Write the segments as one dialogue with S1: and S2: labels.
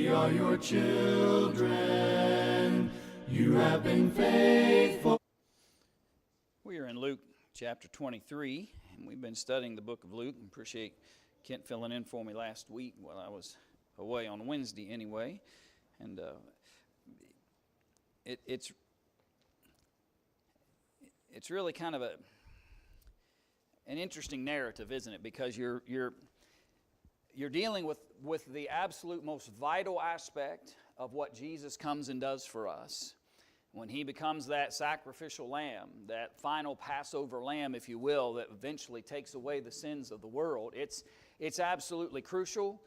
S1: We are your children. You have been faithful.
S2: We are in Luke chapter 23, and we've been studying the book of Luke. I appreciate Kent filling in for me last week while I was away on Wednesday anyway. And it's really kind of an interesting narrative, isn't it? Because you're dealing with the absolute most vital aspect of what Jesus comes and does for us. When he becomes that sacrificial lamb, that final Passover lamb, if you will, that eventually takes away the sins of the world, it's absolutely crucial.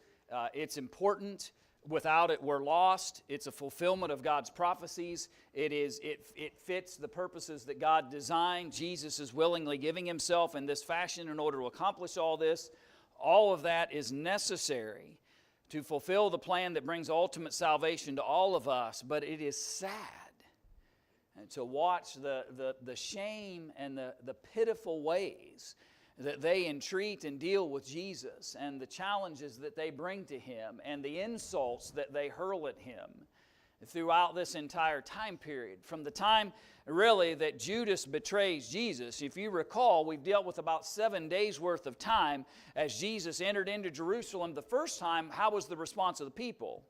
S2: It's important. Without it, we're lost. It's a fulfillment of God's prophecies. It fits the purposes that God designed. Jesus is willingly giving himself in this fashion in order to accomplish all this. All of that is necessary to fulfill the plan that brings ultimate salvation to all of us. But it is sad to watch the shame and the pitiful ways that they entreat and deal with Jesus, and the challenges that they bring to him, and the insults that they hurl at him throughout this entire time period. From the time, really, that Judas betrays Jesus, if you recall, we've dealt with about 7 days worth of time as Jesus entered into Jerusalem the first time. How was the response of the people?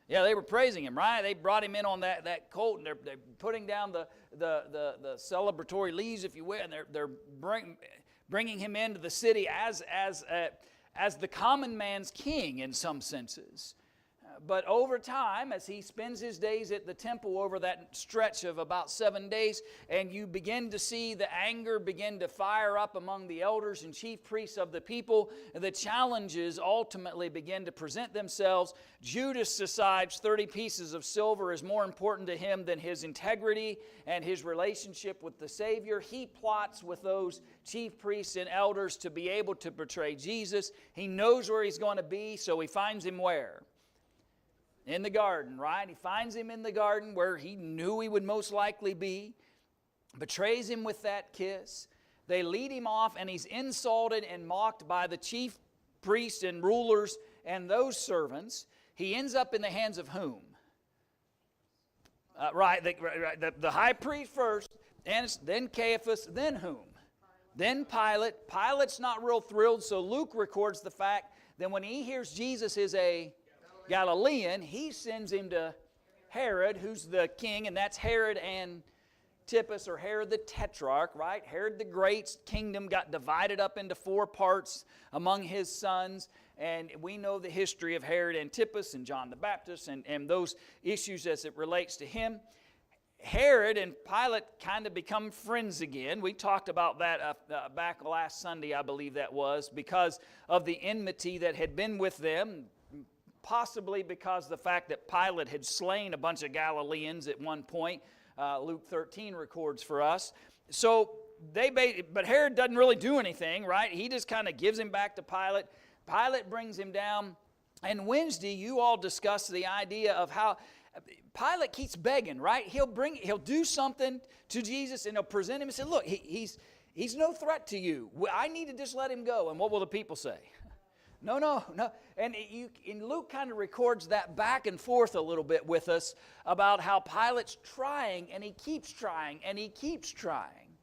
S2: Yeah, they were praising him, right? They brought him in on that colt, and they're putting down the celebratory leaves, if you will, and they're bringing him into the city as the common man's king in some senses. But over time, as he spends his days at the temple over that stretch of about 7 days, and you begin to see the anger begin to fire up among the elders and chief priests of the people, the challenges ultimately begin to present themselves. Judas decides 30 pieces of silver is more important to him than his integrity and his relationship with the Savior. He plots with those chief priests and elders to be able to betray Jesus. He knows where he's going to be, so he finds him where? In the garden, right? He finds him in the garden where he knew he would most likely be. Betrays him with that kiss. They lead him off, and he's insulted and mocked by the chief priests and rulers and those servants. He ends up in the hands of whom? The high priest first, and then Caiaphas, then whom? Then Pilate. Pilate's not real thrilled, so Luke records the fact that when he hears Jesus is a Galilean, he sends him to Herod, who's the king, and that's Herod Antipas, or Herod the Tetrarch, right? Herod the Great's kingdom got divided up into 4 parts among his sons, and we know the history of Herod Antipas and John the Baptist and those issues as it relates to him. Herod and Pilate kind of become friends again. We talked about that back last Sunday, I believe that was, because of the enmity that had been with them. Possibly because the fact that Pilate had slain a bunch of Galileans at one point. Luke 13 records for us. So but Herod doesn't really do anything, right? He just kind of gives him back to Pilate. Pilate brings him down. And Wednesday, you all discussed the idea of how Pilate keeps begging, right? He'll do something to Jesus, and he'll present him and say, look, he's no threat to you. I need to just let him go. And what will the people say? No. And Luke kind of records that back and forth a little bit with us about how Pilate's trying, and he keeps trying, and he keeps trying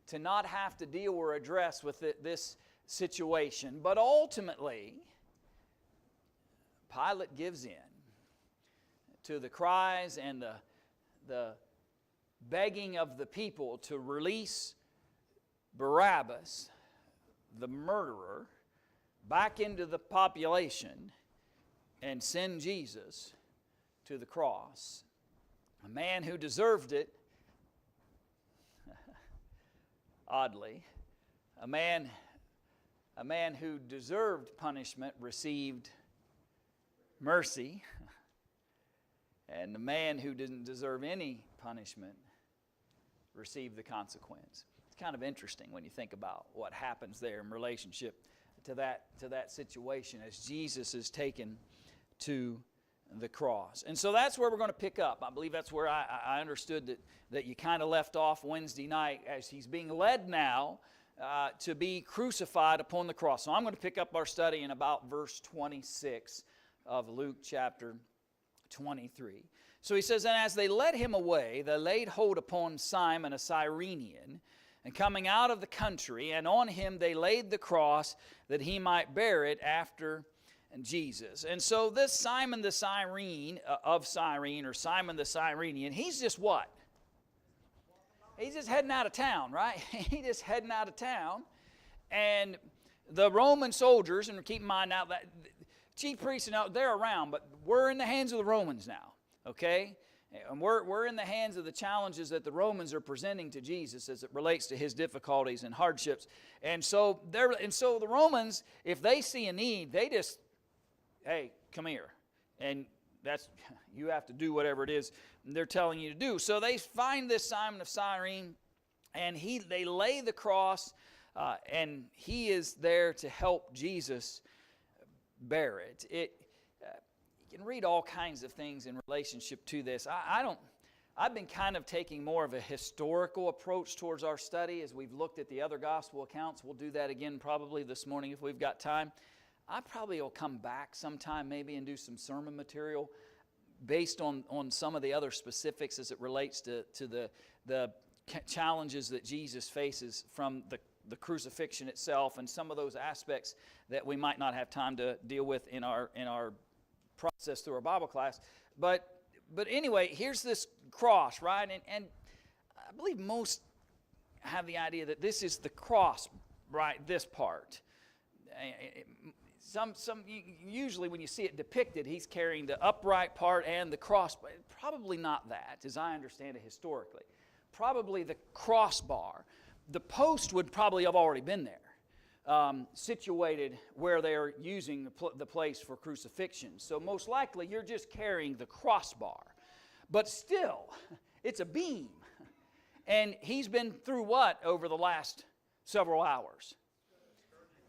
S2: to not have to deal or address with this situation. But ultimately, Pilate gives in to the cries and the begging of the people to release Barabbas, the murderer, back into the population and send Jesus to the cross. A man who deserved it, oddly, a man who deserved punishment received mercy, and the man who didn't deserve any punishment received the consequence. It's kind of interesting when you think about what happens there in relationship to that situation as Jesus is taken to the cross. And so that's where we're going to pick up. I believe that's where I understood that you kind of left off Wednesday night, as he's being led now to be crucified upon the cross. So I'm going to pick up our study in about verse 26 of Luke chapter 23. So he says, "And as they led him away, they laid hold upon Simon a Cyrenian, and coming out of the country, and on him they laid the cross, that he might bear it after Jesus." And so this Simon the Cyrene, of Cyrene, or Simon the Cyrenian, he's just what? He's just heading out of town, right? He's just heading out of town. And the Roman soldiers, and keep in mind now that chief priests, they're around, but we're in the hands of the Romans now, okay? And we're in the hands of the challenges that the Romans are presenting to Jesus as it relates to his difficulties and hardships. And so the Romans, if they see a need, they just, hey, come here. And you have to do whatever it is they're telling you to do. So they find this Simon of Cyrene, and they lay the cross, and he is there to help Jesus bear it. You can read all kinds of things in relationship to this. I've been kind of taking more of a historical approach towards our study as we've looked at the other gospel accounts. We'll do that again probably this morning if we've got time. I probably will come back sometime maybe and do some sermon material based on some of the other specifics as it relates to the challenges that Jesus faces from the crucifixion itself and some of those aspects that we might not have time to deal with in our process through our Bible class. But anyway, here's this cross, right? And I believe most have the idea that this is the cross, right, this part. Usually when you see it depicted, he's carrying the upright part and the cross. Probably not that, as I understand it historically. Probably the crossbar. The post would probably have already been there, situated where they are using the place for crucifixion. So most likely you're just carrying the crossbar. But still, it's a beam. And he's been through what over the last several hours?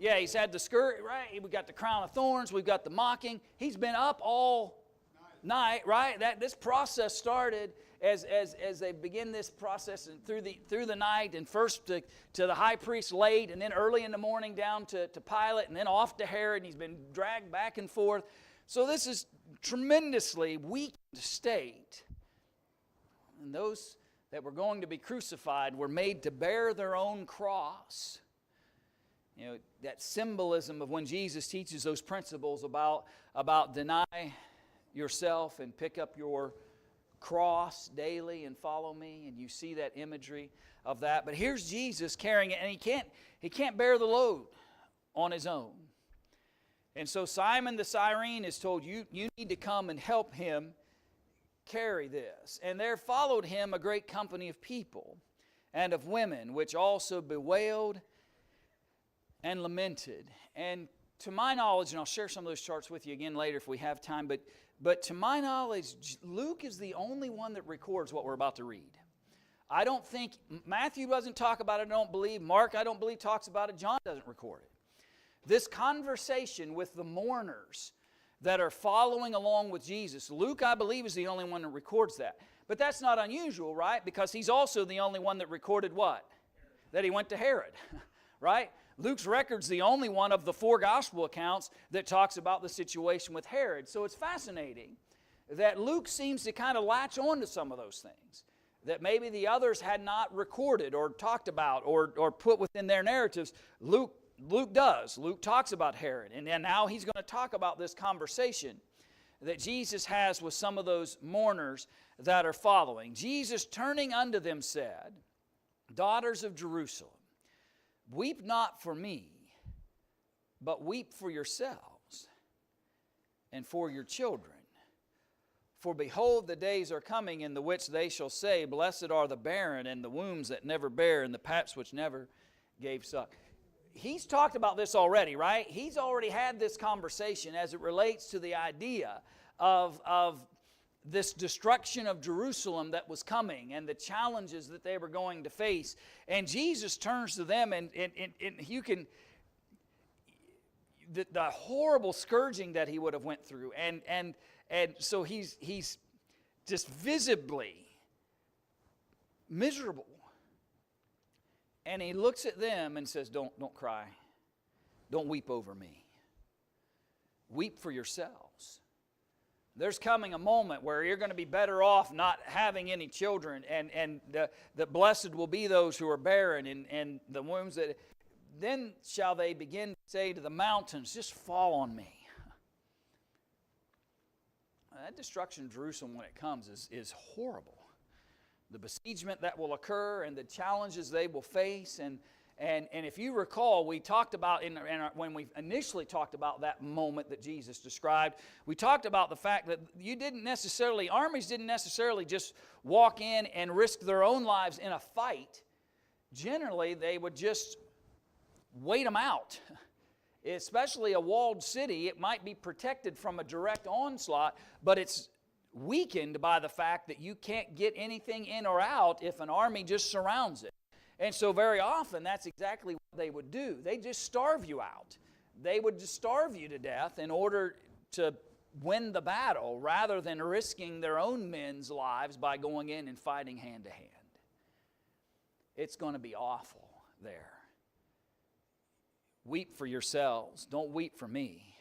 S2: Yeah, he's had the skirt, right? We've got the crown of thorns. We've got the mocking. He's been up all night, right? This process started as they begin this process and through the night, and first to the high priest late, and then early in the morning down to Pilate, and then off to Herod, and he's been dragged back and forth. So this is tremendously weakened state. And those that were going to be crucified were made to bear their own cross. You know, that symbolism of when Jesus teaches those principles about deny yourself and pick up your cross daily and follow me, and you see that imagery of that. But here's Jesus carrying it, and he can't bear the load on his own. And so Simon the Cyrene is told, you need to come and help him carry this. And there followed him a great company of people and of women, which also bewailed and lamented. And to my knowledge, and I'll share some of those charts with you again later if we have time, but to my knowledge, Luke is the only one that records what we're about to read. I don't think, Matthew doesn't talk about it, I don't believe. Mark, I don't believe, talks about it. John doesn't record it. This conversation with the mourners that are following along with Jesus, Luke, I believe, is the only one that records that. But that's not unusual, right? Because he's also the only one that recorded what? That he went to Herod, right? Luke's record's the only one of the four gospel accounts that talks about the situation with Herod. So it's fascinating that Luke seems to kind of latch on to some of those things that maybe the others had not recorded or talked about or put within their narratives. Luke does. Luke talks about Herod. And then now he's going to talk about this conversation that Jesus has with some of those mourners that are following. Jesus, turning unto them, said, "Daughters of Jerusalem, weep not for me, but weep for yourselves and for your children. For behold, the days are coming in the which they shall say, Blessed are the barren and the wombs that never bear and the paps which never gave suck." He's talked about this already, right? He's already had this conversation as it relates to the idea of this destruction of Jerusalem that was coming and the challenges that they were going to face. And Jesus turns to them and you can, the horrible scourging that he would have went through. And so he's just visibly miserable. And he looks at them and says, don't cry. Don't weep over me. Weep for yourselves. there's coming a moment where you're going to be better off not having any children, and the blessed will be those who are barren, and the wombs that, then shall they begin to say to the mountains, just fall on me. That destruction of Jerusalem when it comes is horrible. The besiegement that will occur and the challenges they will face. And if you recall, we talked about, when we initially talked about that moment that Jesus described, we talked about the fact that armies didn't necessarily just walk in and risk their own lives in a fight. Generally, they would just wait them out. Especially a walled city, it might be protected from a direct onslaught, but it's weakened by the fact that you can't get anything in or out if an army just surrounds it. And so very often that's exactly what they would do. They just starve you out. They would just starve you to death in order to win the battle rather than risking their own men's lives by going in and fighting hand to hand. It's going to be awful there. Weep for yourselves. Don't weep for me.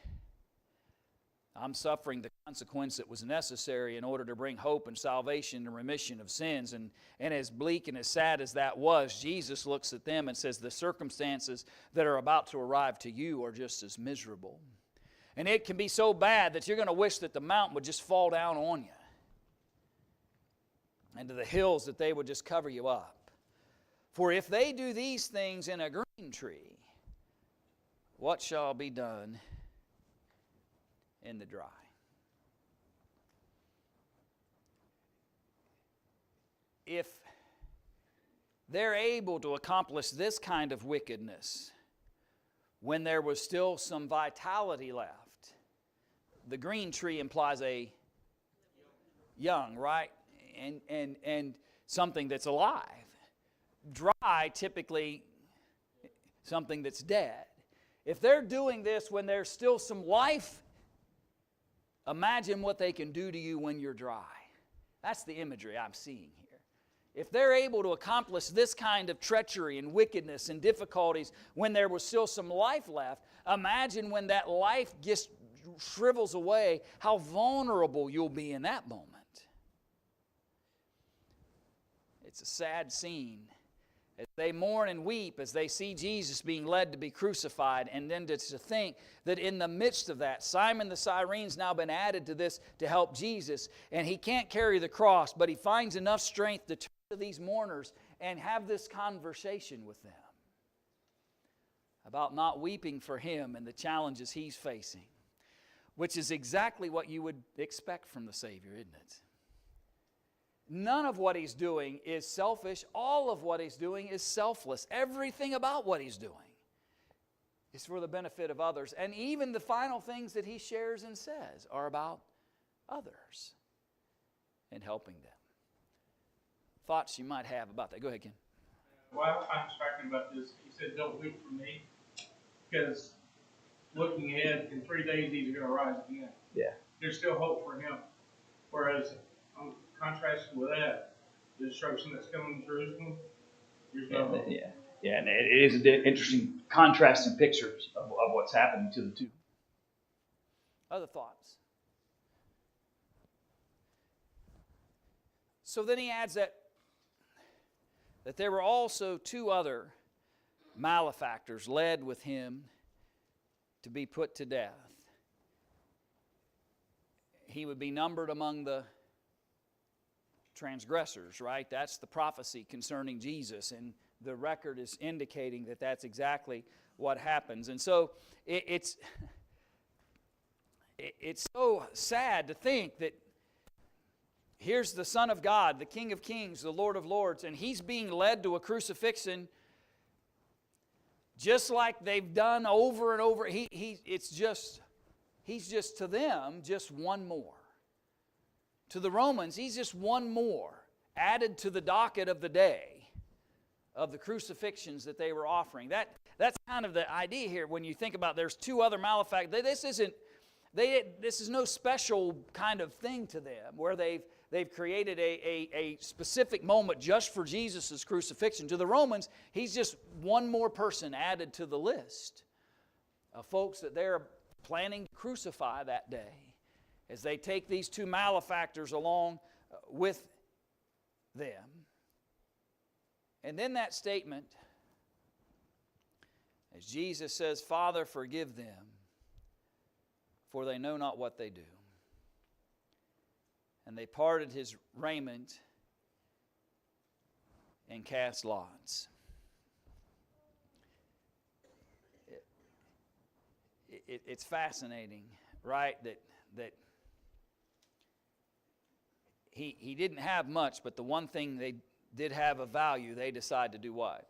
S2: I'm suffering the consequence that was necessary in order to bring hope and salvation and remission of sins. And as bleak and as sad as that was, Jesus looks at them and says, the circumstances that are about to arrive to you are just as miserable. And it can be so bad that you're going to wish that the mountain would just fall down on you. And to the hills that they would just cover you up. For if they do these things in a green tree, what shall be done in the dry? If they're able to accomplish this kind of wickedness when there was still some vitality left, the green tree implies a young, right? And something that's alive. Dry, typically something that's dead. If they're doing this when there's still some life, imagine what they can do to you when you're dry. That's the imagery I'm seeing here. If they're able to accomplish this kind of treachery and wickedness and difficulties when there was still some life left, imagine when that life just shrivels away, how vulnerable you'll be in that moment. It's a sad scene as they mourn and weep as they see Jesus being led to be crucified, and then to think that in the midst of that, Simon the Cyrene's now been added to this to help Jesus, and he can't carry the cross, but he finds enough strength to turn to these mourners and have this conversation with them about not weeping for him and the challenges he's facing, which is exactly what you would expect from the Savior, isn't it? None of what he's doing is selfish. All of what he's doing is selfless. Everything about what he's doing is for the benefit of others. And even the final things that he shares and says are about others and helping them. Thoughts you might have about that? Go ahead, Ken.
S3: What I find striking about this, he said, don't weep for me, because looking ahead, in 3 days he's going to rise again.
S2: Yeah.
S3: There's still hope for him. Whereas, contrasted with that, the destruction that's coming to Jerusalem, there's no hope.
S2: Yeah, and it is an interesting contrasting pictures of what's happening to the two. Other thoughts? So then he adds that there were also two other malefactors led with him to be put to death. He would be numbered among the transgressors, right? That's the prophecy concerning Jesus, and the record is indicating that that's exactly what happens. And so it's so sad to think that here's the Son of God, the King of Kings, the Lord of Lords, and he's being led to a crucifixion just like they've done over and over. He's just to them just one more. To the Romans, he's just one more added to the docket of the day of the crucifixions that they were offering. That's kind of the idea here when you think about there's two other malefactors. This is no special kind of thing to them where they've created a specific moment just for Jesus' crucifixion. To the Romans, he's just one more person added to the list of folks that they're planning to crucify that day. as they take these two malefactors along with them. And then that statement, as Jesus says, Father, forgive them, for they know not what they do. And they parted his raiment and cast lots. It's fascinating, right, that he didn't have much, but the one thing they did have of value, they decide to do what?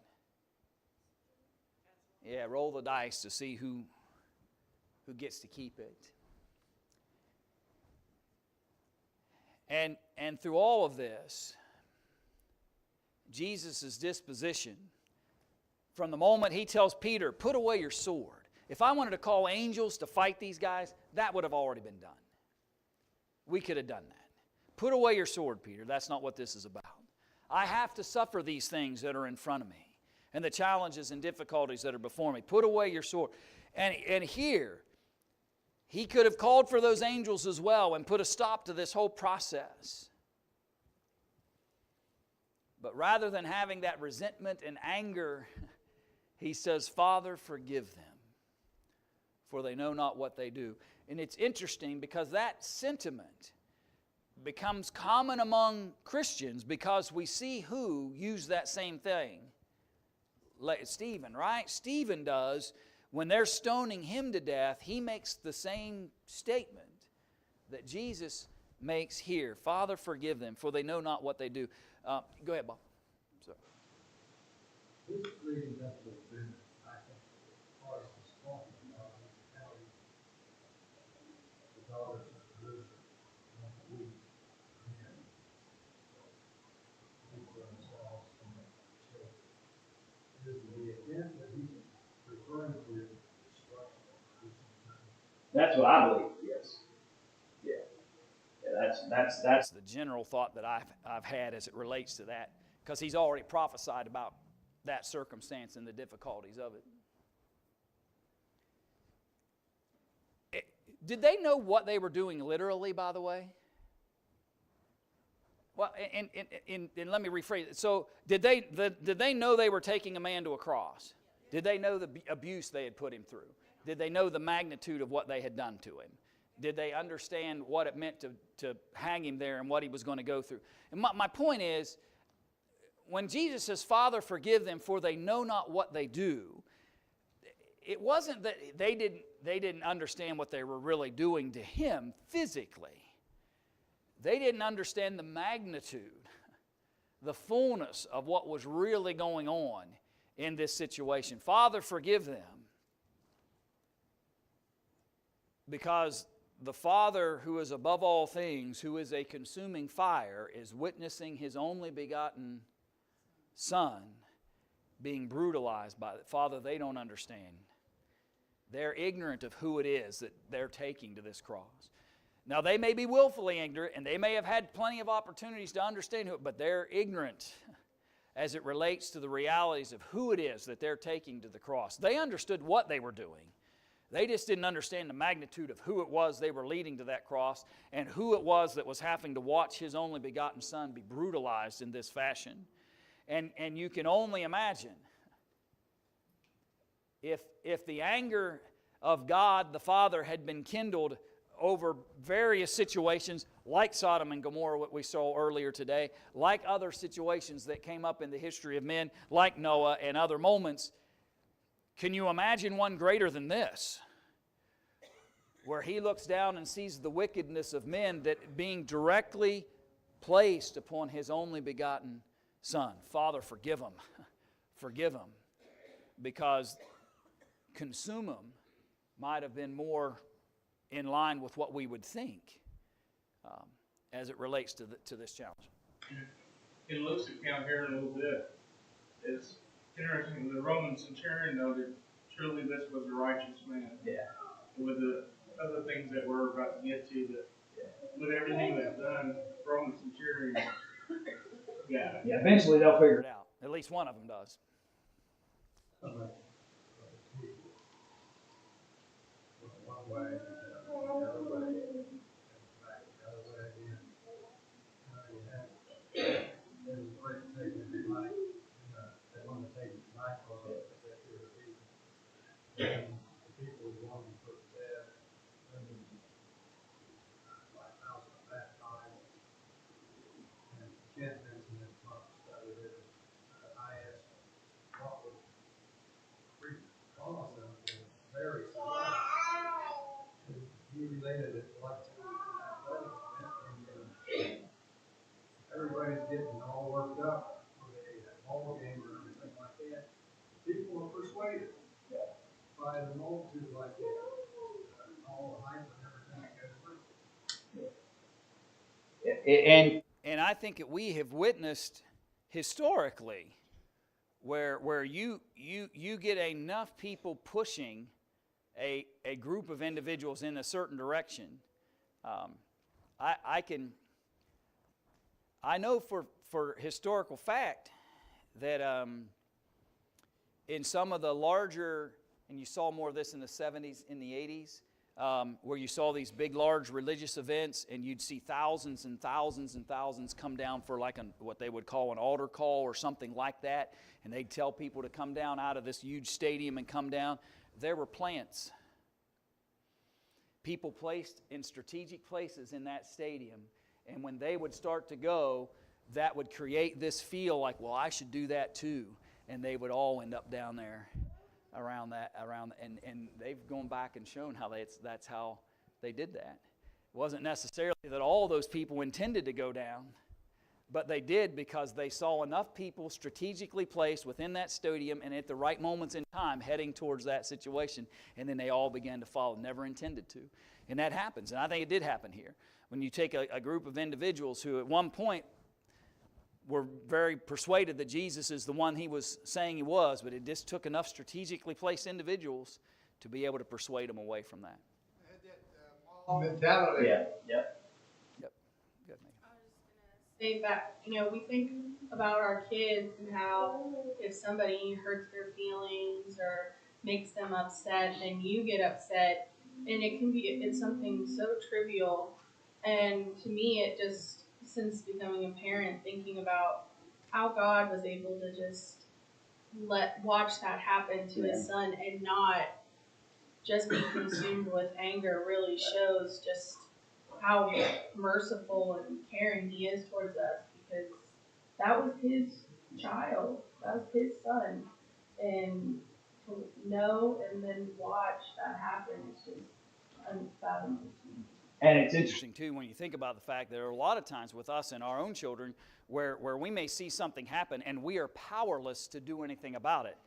S2: Yeah, roll the dice to see who gets to keep it. And through all of this, Jesus' disposition, from the moment he tells Peter, put away your sword. If I wanted to call angels to fight these guys, that would have already been done. We could have done that. Put away your sword, Peter. That's not what this is about. I have to suffer these things that are in front of me and the challenges and difficulties that are before me. Put away your sword. And here, he could have called for those angels as well and put a stop to this whole process. But rather than having that resentment and anger, he says, Father, forgive them, for they know not what they do. And it's interesting because that sentiment becomes common among Christians because we see who used that same thing. Stephen, right? Stephen does. When they're stoning him to death, he makes the same statement that Jesus makes here. Father, forgive them, for they know not what they do. Go ahead, Bob. Sorry.
S4: This leading up to the business, I think, Christ is talking about how the daughters of Jerusalem want to leave and keep themselves from the children. Is the event that he's referring to destruction?
S2: That's what I believe. Yes. Yeah. That's the general thought that I've had as it relates to that, because he's already prophesied about that circumstance and the difficulties of it. Did they know what they were doing literally, by the way? Well, and let me rephrase it. So did they know they were taking a man to a cross? Did they know the abuse they had put him through? Did they know the magnitude of what they had done to him? Did they understand what it meant to hang him there and what he was going to go through? And my point is, when Jesus says, Father, forgive them, for they know not what they do, it wasn't that they didn't understand what they were really doing to him physically. They didn't understand the magnitude, the fullness of what was really going on in this situation. Father, forgive them. Because the Father, who is above all things, who is a consuming fire, is witnessing his only begotten Son being brutalized by it. Father, they don't understand. They're ignorant of who it is that they're taking to this cross. Now, they may be willfully ignorant, and they may have had plenty of opportunities to understand it, but they're ignorant as it relates to the realities of who it is that they're taking to the cross. They understood what they were doing. They just didn't understand the magnitude of who it was they were leading to that cross and who it was that was having to watch his only begotten Son be brutalized in this fashion. And you can only imagine if the anger of God the Father had been kindled over various situations like Sodom and Gomorrah, what we saw earlier today, like other situations that came up in the history of men, like Noah and other moments. Can you imagine one greater than this? Where he looks down and sees the wickedness of men that being directly placed upon his only begotten Son. Father, forgive them. Forgive them. Because consume them might have been more in line with what we would think as it relates to this challenge.
S3: In Luke's account here in a little bit, it's interesting. The Roman centurion noted, truly this was a righteous man.
S2: Yeah.
S3: With the other things that we're about to get to, that with everything that's done, Roman centurion, yeah.
S2: Eventually they'll figure it out. At least one of them does.
S4: One way, the other way, getting all worked up for a ball game or anything like that, people are persuaded by the multitude like that. All the hype and everything that goes with it.
S2: And I think that we have witnessed historically where you get enough people pushing a group of individuals in a certain direction. I know for historical fact that in some of the larger, and you saw more of this in the 70s, in the 80s, where you saw these big, large religious events, and you'd see thousands and thousands and thousands come down for like what they would call an altar call or something like that, and they'd tell people to come down out of this huge stadium and come down. There were plants. People placed in strategic places in that stadium, and when they would start to go, that would create this feel like, well, I should do that too, and they would all end up down there around, and they've gone back and shown how that's how they did that. It wasn't necessarily that all those people intended to go down, but they did because they saw enough people strategically placed within that stadium and at the right moments in time heading towards that situation, and then they all began to follow. Never intended to. And that happens, and I think it did happen here. When you take a group of individuals who at one point were very persuaded that Jesus is the one he was saying he was, but it just took enough strategically placed individuals to be able to persuade them away from that.
S4: Mentality.
S2: Yep. Good,
S5: I was just gonna say that, we think about our kids and how if somebody hurts their feelings or makes them upset, then you get upset, and it's something so trivial. And to me, it just, since becoming a parent, thinking about how God was able to just watch that happen to his son and not just be consumed with anger really shows just how merciful and caring he is towards us, because that was his child, that was his son, and to know and then watch that happen is just unfathomable to me.
S2: And it's interesting, too, when you think about the fact that there are a lot of times with us and our own children where we may see something happen and we are powerless to do anything about it.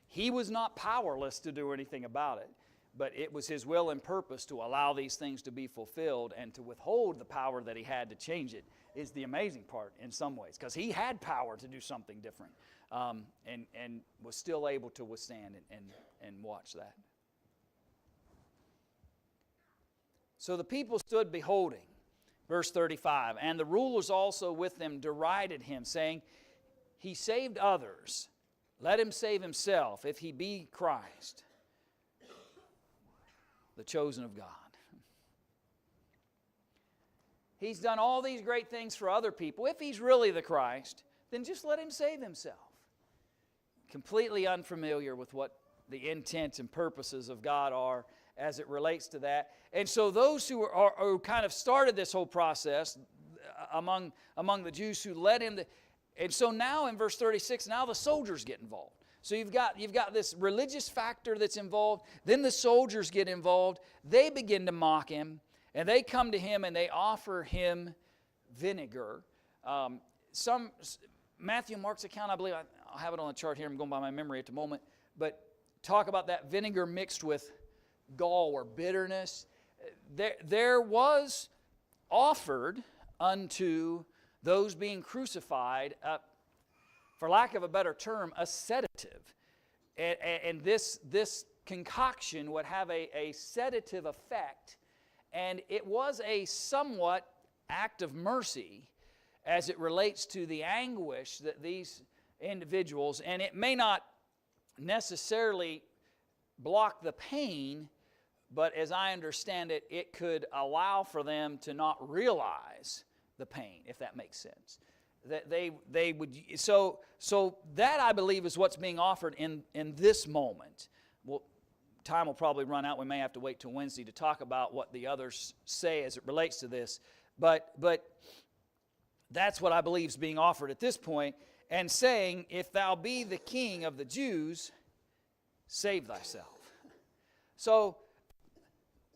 S2: He was not powerless to do anything about it, but it was his will and purpose to allow these things to be fulfilled, and to withhold the power that he had to change it is the amazing part in some ways, because he had power to do something different, and was still able to withstand and watch that. So the people stood beholding, verse 35, and the rulers also with them derided him, saying, he saved others, let him save himself, if he be Christ, the chosen of God. He's done all these great things for other people. If he's really the Christ, then just let him save himself. Completely unfamiliar with what the intent and purposes of God are as it relates to that. And so those who kind of started this whole process among the Jews who led him, and so now in verse 36, now the soldiers get involved. So you've got this religious factor that's involved. Then the soldiers get involved. They begin to mock him, and they come to him and they offer him vinegar. Matthew and Mark's account, I believe, I'll have it on the chart here. I'm going by my memory at the moment, but talk about that vinegar mixed with gall or bitterness. There was offered unto those being crucified, for lack of a better term, a sedative. And this concoction would have a sedative effect, and it was a somewhat act of mercy as it relates to the anguish that these individuals, and it may not necessarily block the pain, but as I understand it, it could allow for them to not realize the pain, if that makes sense. That they would, so that I believe is what's being offered in this moment. Well, time will probably run out. We may have to wait till Wednesday to talk about what the others say as it relates to this. But that's what I believe is being offered at this point, and saying, if thou be the king of the Jews, save thyself. So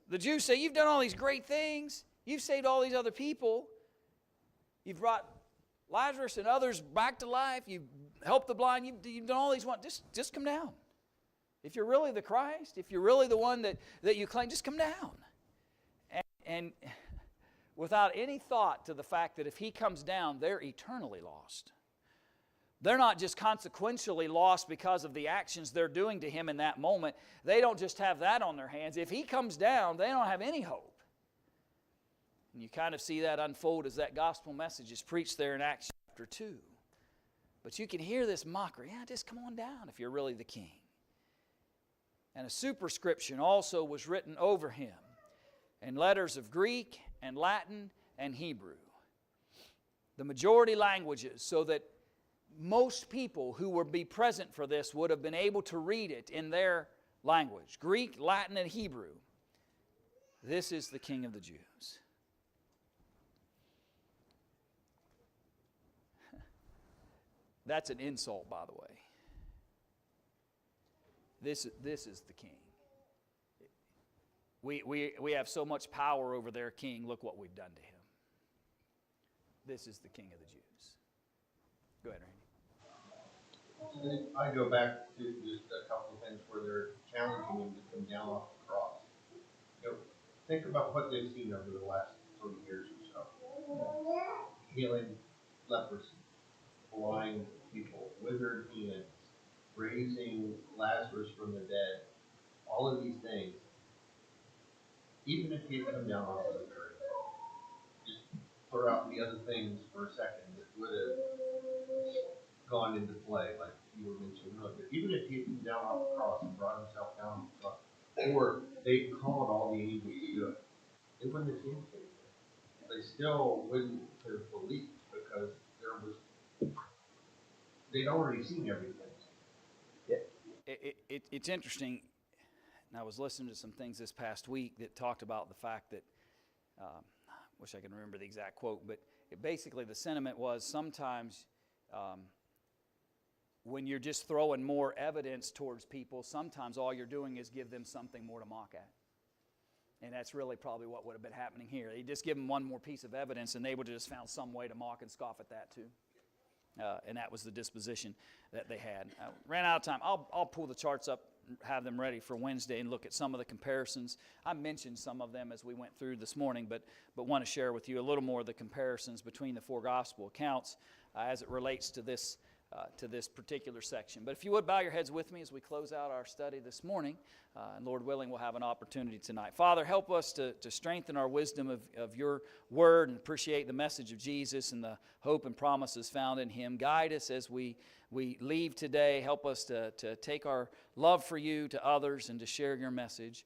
S2: the Jews say, you've done all these great things. You've saved all these other people. You've brought Lazarus and others back to life. You've helped the blind. You've done all these ones. Just come down. If you're really the Christ, if you're really the one that you claim, just come down. And without any thought to the fact that if he comes down, they're eternally lost. They're not just consequentially lost because of the actions they're doing to him in that moment. They don't just have that on their hands. If he comes down, they don't have any hope. And you kind of see that unfold as that gospel message is preached there in Acts chapter 2. But you can hear this mockery. Yeah, just come on down if you're really the king. And a superscription also was written over him in letters of Greek and Latin and Hebrew. The majority languages, so that most people who would be present for this would have been able to read it in their language. Greek, Latin, and Hebrew. This is the King of the Jews. That's an insult, by the way. This is the king. We have so much power over their king. Look what we've done to him. This is the King of the Jews. Go ahead, Randy.
S6: I go back to just a couple of things where they're challenging him to come down off the cross. You know, think about what they've seen over the last 3 years or so. Healing leprosy, blind people, withered hands, raising Lazarus from the dead, all of these things. Even if he had come down off of the tree, just throw out the other things for a second that would have gone into play, like you were mentioning earlier. Even if he had come down off the cross and brought himself down off the cross, or they called all the angels to do it, they wouldn't have seen anything. They still wouldn't have believed because they'd already seen everything.
S2: It's interesting. And I was listening to some things this past week that talked about the fact that, I wish I could remember the exact quote, but basically the sentiment was sometimes when you're just throwing more evidence towards people, sometimes all you're doing is give them something more to mock at. And that's really probably what would have been happening here. You just give them one more piece of evidence and they would have just found some way to mock and scoff at that too. And that was the disposition that they had. I ran out of time. I'll pull the charts up, have them ready for Wednesday, and look at some of the comparisons. I mentioned some of them as we went through this morning, but want to share with you a little more of the comparisons between the 4 gospel accounts as it relates to this particular section. But if you would bow your heads with me as we close out our study this morning, and Lord willing, we'll have an opportunity tonight. Father, help us to strengthen our wisdom of your word and appreciate the message of Jesus and the hope and promises found in him. Guide us as we leave today. Help us to take our love for you to others and to share your message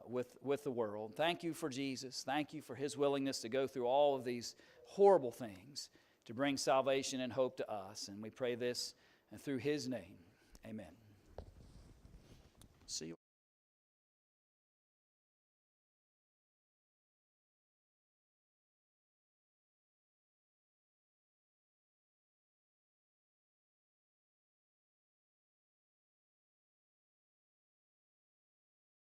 S2: with the world. Thank you for Jesus. Thank you for his willingness to go through all of these horrible things to bring salvation and hope to us. And we pray this and through his name. Amen. See you.